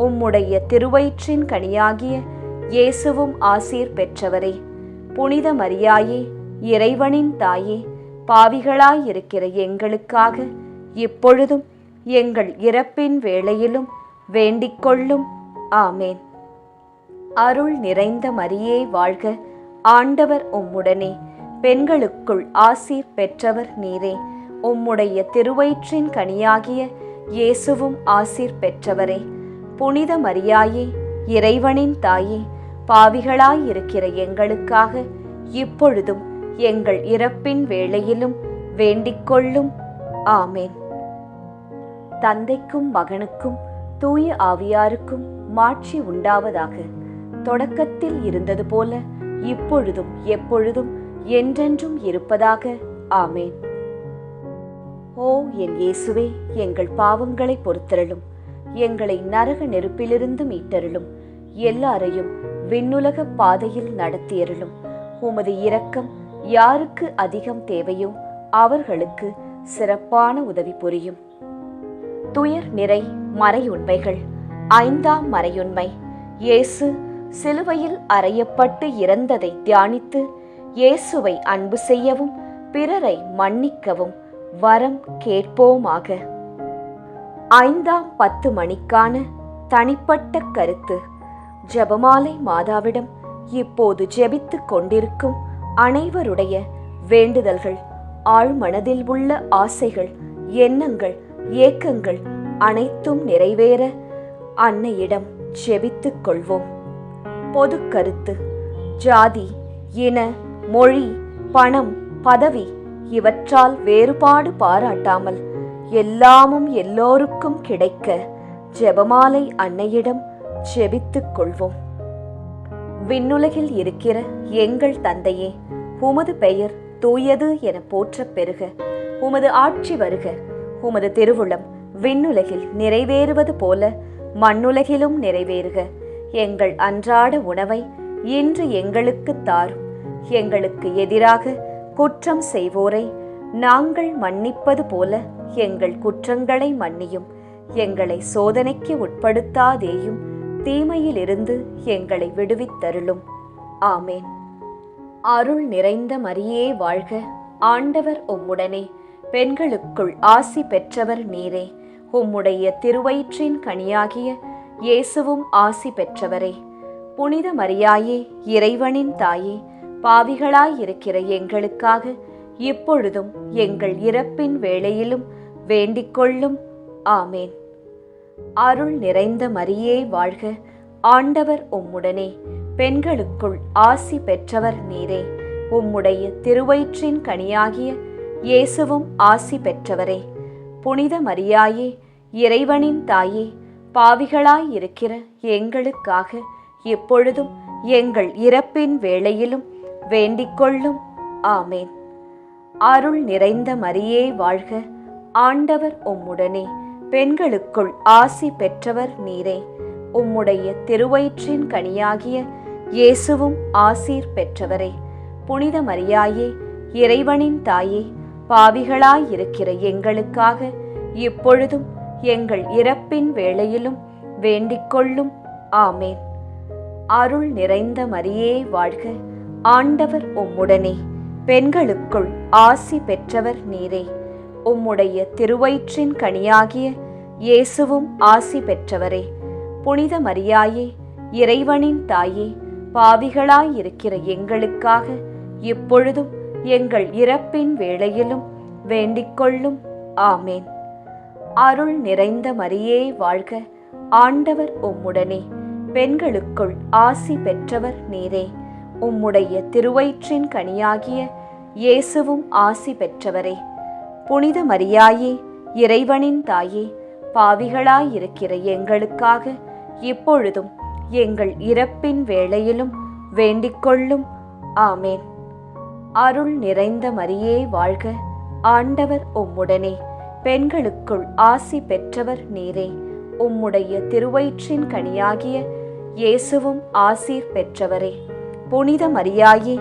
உம்முடைய திருவயிற்றின் கனியாகிய இயேசுவும் ஆசீர் பெற்றவரே. புனித மரியாயே, இறைவனின் தாயே, பாவிகளாயிருக்கிற எங்களுக்காக இப்பொழுதும் எங்கள் இறப்பின் வேளையிலும் வேண்டிக்கொள்ளும். ஆமேன். அருள் நிறைந்த மரியே வாழ்க, ஆண்டவர் உம்முடனே, பெண்களுக்குள் ஆசீர் பெற்றவர் நீரே. உம்முடைய திருவயிற்றின் கனியாகிய இயேசுவும் ஆசீர் பெற்றவரே. புனித மரியாயே, இறைவனின் தாயே, பாவிகளாயிருக்கிற எங்களுக்காக இப்பொழுதும் எங்கள் இறப்பின் வேளையிலும் வேண்டிக்கொள்ளும். ஆமேன். தந்தைக்கும் மகனுக்கும் தூய ஆவியாருக்கும் மாட்சி உண்டாவதாக. தொடக்கத்தில் இருந்தது போல இப்பொழுதும் எப்பொழுதும் என்றென்றும் இருப்பதாக. ஆமேன். ஓ என் இயேசுவே, எங்கள் பாவங்களை பொறுத்தருளும், எங்களை நரக நெருப்பிலிருந்து மீட்டருளும், எல்லாரையும் விண்ணுலக பாதையில் நடத்தியருளும். உமது இரக்கம் யாருக்கு அதிகம் தேவையோ அவர்களுக்கு சிறப்பான உதவி புரியும். துயர் நிறை மறையுண்மைகள். 5ஆம் மறையுண்மை. இயேசு சிலுவையில் அறையப்பட்டு இறந்ததை தியானித்து இயேசுவை அன்பு செய்யவும் பிறரை மன்னிக்கவும் வரம் கேட்போமாக. 5ஆம் 10 மணிக்கான தனிப்பட்ட கருத்து. ஜெபமாலை மாதாவிடம் இப்போது ஜெபித்துக் கொண்டிருக்கும் அனைவருடைய வேண்டுதல்கள், ஆழ்மனதில் உள்ள ஆசைகள், எண்ணங்கள், ஏக்கங்கள் அனைத்தும் நிறைவேற அன்னையிடம் ஜெபித்துக் கொள்வோம். பொது கருத்து. ஜாதி, இன, மொழி, பணம், பதவி இவற்றால் வேறுபாடு பாராட்டாமல் எல்லாமும் எல்லோருக்கும் கிடைக்க ஜெபமாலை அன்னையிடம் ஜெபித்துக் கொள்வோம். விண்ணுலகில் இருக்கிற எங்கள் தந்தையே, உமது பெயர் தூயது என போற்றப் பெறுக. உமது ஆட்சி வருக. உமது திருவுளம் விண்ணுலகில் நிறைவேறுவது போல மண்ணுலகிலும் நிறைவேறுக. எங்கள் அன்றாட உணவை இன்று எங்களுக்கு தாரும். எங்களுக்கு எதிராக குற்றம் செய்வோரை நாங்கள் மன்னிப்பது போல எங்கள் குற்றங்களை மன்னியும். எங்களை சோதனைக்கு உட்படுத்தாதேயும், தீமையிலிருந்து எங்களை விடுவித்தருளும். ஆமேன். அருள் நிறைந்த மரியே வாழ்க, ஆண்டவர் உம்முடனே, பெண்களுக்குள் ஆசி பெற்றவர் நீரே. உம்முடைய திருவயிற்றின் கனியாகிய இயேசுவும் ஆசி பெற்றவரே. புனித மரியாயே, இறைவனின் தாயே, பாவிகளாயிருக்கிற எங்களுக்காக இப்பொழுதும் எங்கள் இறப்பின் வேளையிலும் வேண்டிக்கொள்ளும். ஆமேன். அருள் நிறைந்த மரியே வாழ்க, ஆண்டவர் உம்முடனே, பெண்களுக்குள் ஆசி பெற்றவர் நீரே. உம்முடைய திருவயிற்றின் கனியாகிய இயேசுவும் ஆசி பெற்றவரே. புனித மரியாயே, இறைவனின் தாயே, பாவிகளாயிருக்கிற எங்களுக்காக இப்பொழுதும் எங்கள் இறப்பின் வேளையிலும் வேண்டிக்கொள்ளும். ஆமேன். அருள் நிறைந்த மரியே வாழ்க, ஆண்டவர் உம்முடனே, பெண்களுக்குள் ஆசி பெற்றவர் நீரே. உம்முடைய திருவயிற்றின் கனியாகிய இயேசுவும் ஆசீர் பெற்றவரே. புனித மரியாயே, இறைவனின் தாயே, பாவிகளாயிருக்கிற எங்களுக்காக இப்பொழுதும் எங்கள் இறப்பின் வேளையிலும் வேண்டிக்கொள்ளும். ஆமேன். அருள் நிறைந்த மரியே வாழ்க, ஆண்டவர் உம்முடனே, பெண்களுக்குள் ஆசி பெற்றவர் நீரே. உம்முடைய திருவயிற்றின் கனியாகிய இயேசுவும் ஆசி பெற்றவரே. புனித மரியாயே, இறைவனின் தாயே, பாவிகளாயிருக்கிற எங்களுக்காக இப்பொழுதும் எங்கள் இறப்பின் வேளையிலும் வேண்டிக்கொள்ளும். ஆமேன். அருள் நிறைந்த மரியே வாழ்க, ஆண்டவர் உம்முடனே, பெண்களுக்குள் ஆசி பெற்றவர் நீரே. உம்முடைய திருவயிற்றின் கனியாகிய இயேசுவும் ஆசி பெற்றவரே. புனித மரியாயே, இறைவனின் தாயே, பாவிகளாயிருக்கிற எங்களுக்காக இப்பொழுதும் எங்கள் இறப்பின் வேளையிலும் வேண்டிக்கொள்ளும். ஆமேன். அருள் நிறைந்த மரியே வாழ்க, ஆண்டவர் உம்முடனே, பெண்களுக்குள் ஆசி பெற்றவர் நீரே. உம்முடைய திருவயிற்றின் கனியாகிய இயேசுவும் ஆசீர் பெற்றவரே. புனித மரியாயே,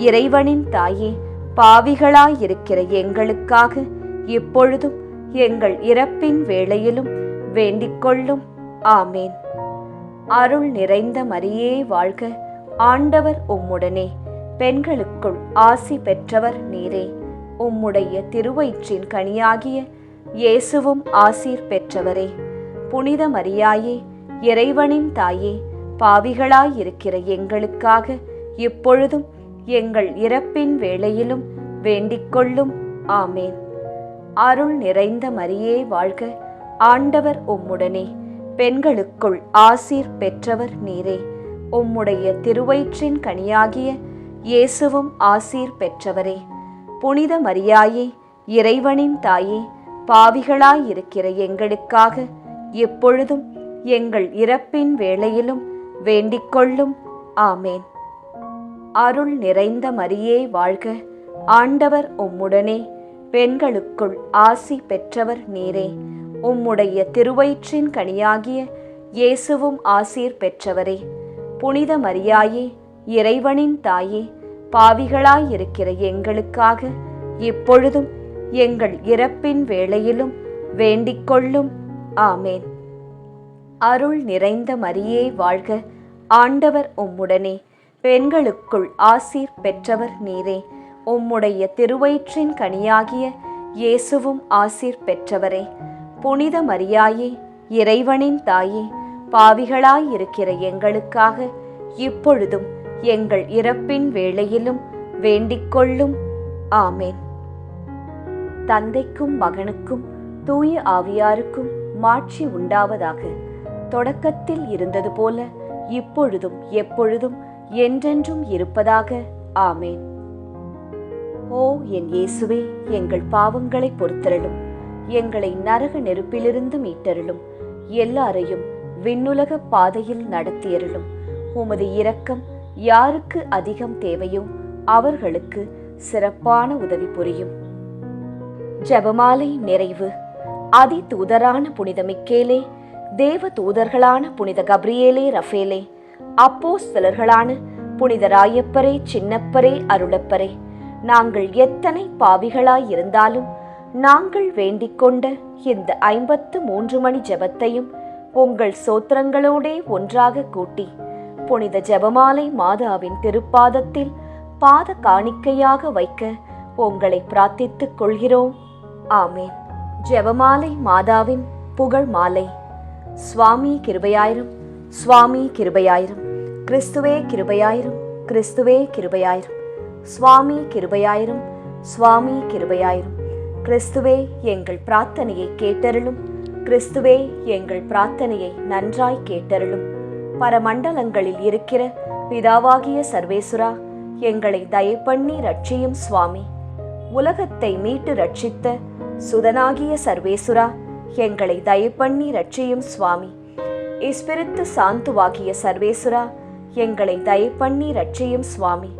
இறைவனின் தாயே, பாவிகளாயிருக்கிற எங்களுக்காக இப்பொழுதும் எங்கள் இறப்பின் வேளையிலும் வேண்டிக்கொள்ளும். ஆமேன். அருள் நிறைந்த மரியே வாழ்க, ஆண்டவர் உம்முடனே, பெண்களுக்குள் ஆசி பெற்றவர் நீரே. உம்முடைய திருவயிற்றின் கனியாகிய இயேசுவும் ஆசீர் பெற்றவரே. புனித மரியாயே, இறைவனின் தாயே, பாவிகளாயிருக்கிற எங்களுக்காக இப்பொழுதும் எங்கள் இறப்பின் வேளையிலும் வேண்டிக்கொள்ளும். ஆமேன். அருள் நிறைந்த மரியே வாழ்க, ஆண்டவர் உம்முடனே, பெண்களுக்குள் ஆசீர் பெற்றவர் நீரே. உம்முடைய திருவயிற்றின் கனியாகிய இயேசுவும் ஆசீர் பெற்றவரே. புனித மரியாயே, இறைவனின் தாயே, பாவிகளாயிருக்கிற எங்களுக்காக எப்பொழுதும் எங்கள் இறப்பின் வேளையிலும் வேண்டிக்கொள்ளும். ஆமேன். அருள் நிறைந்த மரியே வாழ்க, ஆண்டவர் உம்முடனே, பெண்களுக்குள் ஆசி பெற்றவர் நீரே. உம்முடைய திருவயிற்றின் கனியாகிய இயேசுவும் ஆசீர் பெற்றவரே. புனித மரியாயே, இறைவனின் தாயே, பாவிகளாயிருக்கிற எங்களுக்காக இப்பொழுதும் எங்கள் இறப்பின் வேளையிலும் வேண்டிக்கொள்ளும். ஆமேன். அருள் நிறைந்த மரியே வாழ்க, ஆண்டவர் உம்முடனே, பெண்களுக்குள் ஆசீர் பெற்றவர் நீரே. உம்முடைய திருவயிற்றின் கனியாகிய இயேசுவும் ஆசீர் பெற்றவரே. புனித மரியாயே, இறைவனின் தாயே, பாவிகளாயிருக்கிற எங்களுக்காக இப்பொழுதும் எங்கள் இறப்பின் வேளையிலும் வேண்டிக்கொள்ளும். ஆமேன். தந்தைக்கும் மகனுக்கும் தூய ஆவியாருக்கும் மாட்சி உண்டாவதாக. தொடக்கத்தில் இருந்தது போல இப்பொழுதும் எப்பொழுதும் என்றென்றும் இருப்பதாக. ஆமேன். ஓ என் இயேசுவே, எங்கள் பாவங்களை பொறுத்தருளும், எங்களை நரக நெருப்பிலிருந்து மீட்டருளும், எல்லாரையும் விண்ணுலக பாதையில் நடத்தியருளும். உமது இரக்கம் யாருக்கு அதிகம் தேவையோ அவர்களுக்கு சிறப்பான உதவி புரியும். ஜெபமாலை நிறைவு. அதி தூதரான புனித மிக்கேலே, தேவ தூதர்களான புனித கப்ரியேலே ரஃபேலே, அப்போஸ்தலர்களான புனித ராயப்பரே, சின்னப்பரே, அருளப்பரே, நாங்கள் எத்தனை பாவிகளாயிருந்தாலும் நாங்கள் வேண்டிக் கொண்ட இந்த 53 மணி ஜெபத்தையும் உங்கள் சோத்திரங்களோடே ஒன்றாக கூட்டி புனித ஜெபமாலை மாதாவின் திருப்பாதத்தில் பாத காணிக்கையாக வைக்க உங்களை பிரார்த்தித்துக் கொள்கிறோம். ஆமேன். ஜெபமாலை மாதாவின் புகழ் மாலை. சுவாமி கிருபையாயிரும், சுவாமி கிருபையாயிரும், கிறிஸ்துவே கிருபையாயிரும், கிறிஸ்துவே கிருபையாயிரும், சுவாமி கிருபையாயிரும், சுவாமி கிருபையாயிரும். கிறிஸ்துவே எங்கள் பிரார்த்தனையை கேட்டருளும், கிறிஸ்துவே எங்கள் பிரார்த்தனையை நன்றாய் கேட்டருளும். பரமண்டலங்களில் இருக்கிற பிதாவாகிய சர்வேசுரா, எங்களை தயப்பண்ணி ரட்சியும் சுவாமி. உலகத்தை மீட்டு ரட்சித்த சுதனாகிய சர்வேசுரா, எங்களை தயப்பண்ணி ரட்சியும் சுவாமி. இஸ்பிரித்து சாந்துவாகிய சர்வேசுரா, எங்களை தயப்பண்ணி ரட்சியும் சுவாமி.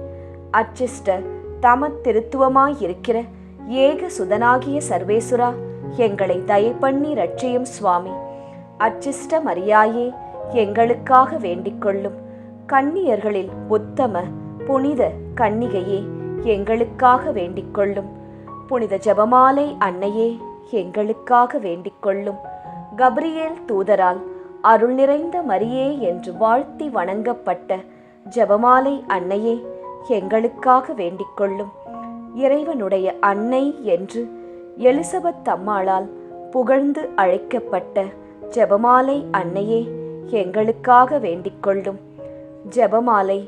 அச்சிஷ்ட தம திருத்துவமாயிருக்கிற ஏக சுதனாகிய சர்வேசுரா, எங்களை தயப்பண்ணி ரட்சியும் சுவாமி. அச்சிஷ்ட மரியாயே, எங்களுக்காக வேண்டிக்கொள்ளும். கன்னியர்களில் உத்தம புனித கன்னிகையே, எங்களுக்காக வேண்டிக்கொள்ளும். புனித ஜெபமாலை அன்னையே, எங்களுக்காக வேண்டிக்கொள்ளும். கப்ரியேல் தூதரால் அருள் நிறைந்த மரியே என்று வாழ்த்தி வணங்கப்பட்ட ஜெபமாலை அன்னையே, எங்களுக்காக வேண்டிக்கொள்ளும். இறைவனுடைய அன்னை என்று எலிசபெத் அம்மாளால் புகழ்ந்து அழைக்கப்பட்ட ஜெபமாலை அன்னையே, எங்களுக்காக வேண்டிக்கொள்ளும். ஜெபமாலை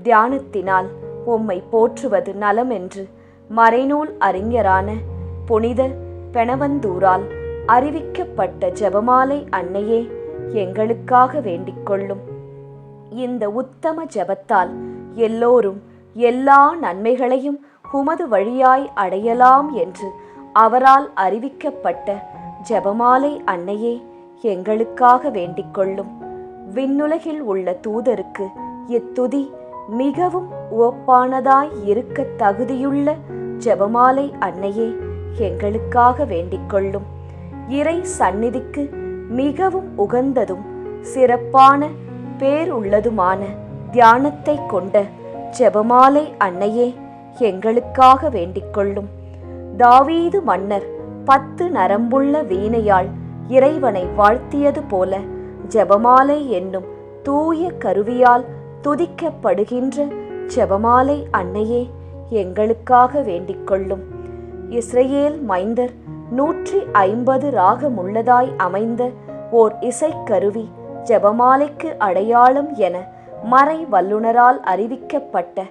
தியானத்தினால் உம்மை போற்றுவது நலம் என்று மறைநூல் அறிஞரான புனித பெனவந்தூரால் அறிவிக்கப்பட்ட ஜெபமாலை அன்னையே, எங்களுக்காக வேண்டிக்கொள்ளும். இந்த உத்தம ஜெபத்தால் எல்லோரும் எல்லா நன்மைகளையும் உமது வழியாய் அடையலாம் என்று அவரால் அறிவிக்கப்பட்ட ஜெபமாலை அன்னையே, எங்களுக்காக வேண்டிக்கொள்ளும். விண்ணுலகில் உள்ள தூதருக்கு இத்துதி மிகவும் உவப்பானதாய் இருக்க தகுதியுள்ள ஜெபமாலை அன்னையே, எங்களுக்காக வேண்டிக்கொள்ளும். இறை சந்நிதிக்கு மிகவும் உகந்ததும் சிறப்பான பேருள்ளதுமான தியானத்தை கொண்ட ஜெபமாலை அன்னையே, எங்களுக்காக வேண்டிக் கொள்ளும். தாவீது மன்னர் 10 நரம்புள்ள வீணையால் இறைவனை வாழ்த்தியது போல ஜெபமாலை என்னும் தூய கருவியால் துதிக்கப்படுகின்ற ஜெபமாலை அன்னையே எங்களுக்காக வேண்டிக் கொள்ளும். இஸ்ரேல் மைந்தர் 150 ராகமுள்ளதாய் அமைந்த ஓர் இசைக்கருவி ஜெபமாலைக்கு அடையாளம் என மறை வல்லுனரால் அறிவிக்கப்பட்ட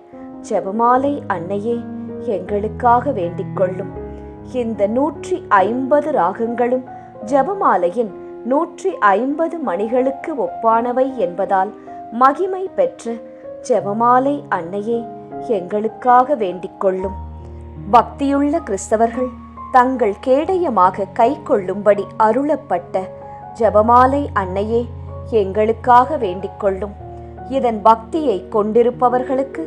ஜெபமாலை அன்னையே எங்களுக்காக வேண்டிக் கொள்ளும். இந்த 150 ராகங்களும் ஜெபமாலையின் 150 மணிகளுக்கு ஒப்பானவை என்பதால் மகிமை பெற்ற ஜெபமாலை அன்னையே எங்களுக்காக வேண்டிக் கொள்ளும். பக்தியுள்ள கிறிஸ்தவர்கள் தங்கள் கேடயமாக கை கொள்ளும்படி அருளப்பட்ட ஜெபமாலை அன்னையே எங்களுக்காக வேண்டிக் கொள்ளும். இதன் பக்தியை கொண்டிருப்பவர்களுக்கு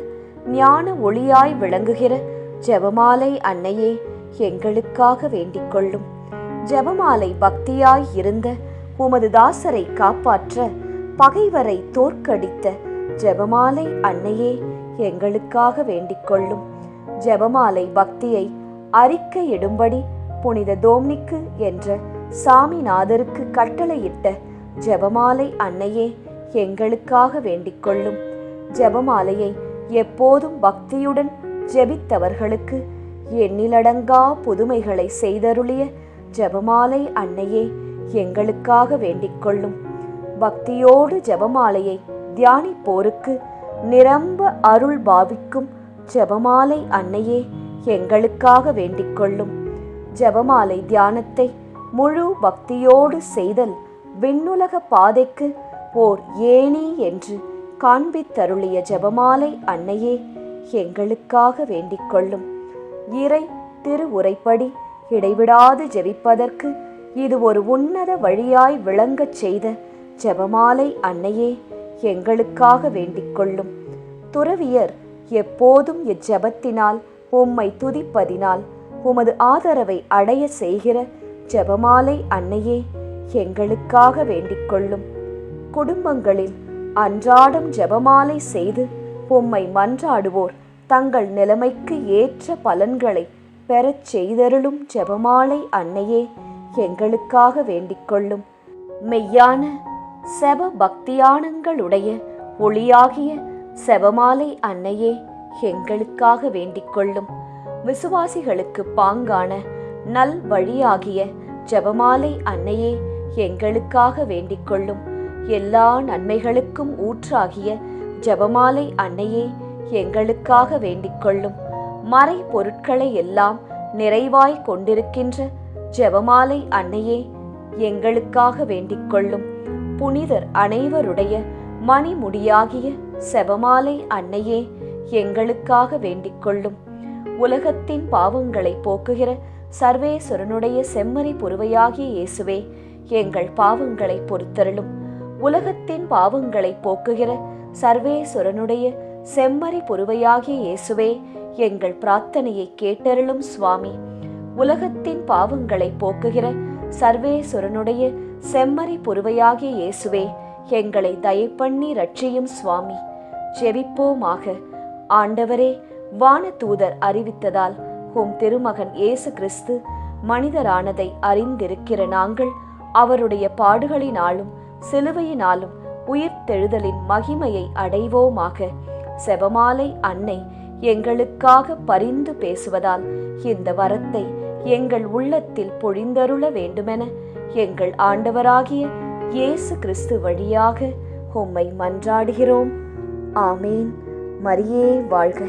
ஞான ஒளியாய் விளங்குகிற ஜெபமாலை அன்னையே எங்களுக்காக வேண்டிக் கொள்ளும். ஜெபமாலை பக்தியாய் இருந்த உமது தாசரை காப்பாற்ற பகைவரை தோற்கடித்த ஜெபமாலை அன்னையே எங்களுக்காக வேண்டிக் கொள்ளும். ஜெபமாலை பக்தியை அறிக்கையிடும்படி புனித தோம்னிக்கு என்ற சாமிநாதருக்கு கட்டளையிட்ட ஜெபமாலை அன்னையே எங்களுக்காக வேண்டிக் கொள்ளும். ஜெபமாலையை எப்போதும் பக்தியுடன் ஜெபித்தவர்களுக்கு எண்ணிலடங்கா புதுமைகளை செய்தருளிய ஜெபமாலை அன்னையே எங்களுக்காக வேண்டிக் கொள்ளும். பக்தியோடு ஜெபமாலையை தியானிப்போருக்கு நிரம்ப அருள் பாவிக்கும் ஜெபமாலை அன்னையே எங்களுக்காக வேண்டிக் கொள்ளும். ஜெபமாலை தியானத்தை முழு பக்தியோடு செய்தல் விண்ணுலக பாதைக்கு ஓர் ஏணி என்று காண்பித்தருளிய ஜெபமாலை அன்னையே எங்களுக்காக வேண்டிக் கொள்ளும். இறை திருவுரைப்படி இடைவிடாது ஜெபிப்பதற்கு இது ஒரு உன்னத வழியாய் விளங்கச் செய்த ஜெபமாலை அன்னையே எங்களுக்காக வேண்டிக் கொள்ளும். துறவியர் எப்போதும் இச்செபத்தினால் உம்மை துதிப்பதினால் உமது ஆதரவை அடைய செய்கிற ஜெபமாலை அன்னையே எங்களுக்காக வேண்டிக் கொள்ளும். குடும்பங்களில் அன்றாடம் ஜெபமாலை செய்து உம்மை மன்றாடுவோர் தங்கள் நிலைமைக்கு ஏற்ற பலன்களை பெறச் செய்தருளும் ஜெபமாலை அன்னையே எங்களுக்காக வேண்டிக் கொள்ளும். மெய்யான செப பக்தியானங்களுடைய ஒளியாகிய செபமாலை அன்னையே எங்களுக்காக வேண்டிக் கொள்ளும். விசுவாசிகளுக்கு பாங்கான நல் வழியாகிய ஜெபமாலை அன்னையே எங்களுக்காக வேண்டிக் கொள்ளும். எல்லா நன்மைகளுக்கும் ஊற்றாகிய ஜெபமாலை அன்னையே எங்களுக்காக வேண்டிக் கொள்ளும். மறை பொருட்களை எல்லாம் நிறைவாய் கொண்டிருக்கின்ற ஜெபமாலை அன்னையே எங்களுக்காக வேண்டிக் கொள்ளும். புனிதர் அனைவருடைய மணிமுடியாகிய செபமாலை அன்னையே எங்களுக்காக வேண்டிக் கொள்ளும். உலகத்தின் பாவங்களை போக்குகிற சர்வேஸ்வரனுடைய செம்மறி புருவையாகிய இயேசுவே எங்கள் பாவங்களை பொறுத்தருளும். உலகத்தின் பாவங்களை போக்குகிற சர்வேஸ்வரனுடைய செம்மறி புருவையாகிய இயேசுவே எங்கள் பிரார்த்தனையை கேட்டருளும் சுவாமி. உலகத்தின் பாவங்களை போக்குகிற சர்வேஸ்வரனுடைய செம்மறி புருவையாகிய இயேசுவே எங்களை தயப்பண்ணி ரட்சியும் சுவாமி. ஜெபிப்போமாக. ஆண்டவரே, வானதூதர் அறிவித்ததால் உம் திருமகன் இயேசு கிறிஸ்து மனிதரானதை அறிந்திருக்கிற நாங்கள் அவருடைய பாடுகளினாலும் சிலுவையினாலும் உயிர்த்தெழுதலின் மகிமையை அடைவோமாக. செபமாலை அன்னை எங்களுக்காக பரிந்து பேசுவதால் இந்த வரத்தை எங்கள் உள்ளத்தில் பொழிந்தருள வேண்டுமென எங்கள் ஆண்டவராகிய இயேசு கிறிஸ்து வழியாக உம்மை மன்றாடுகிறோம். ஆமேன். மரியே வாழ்க.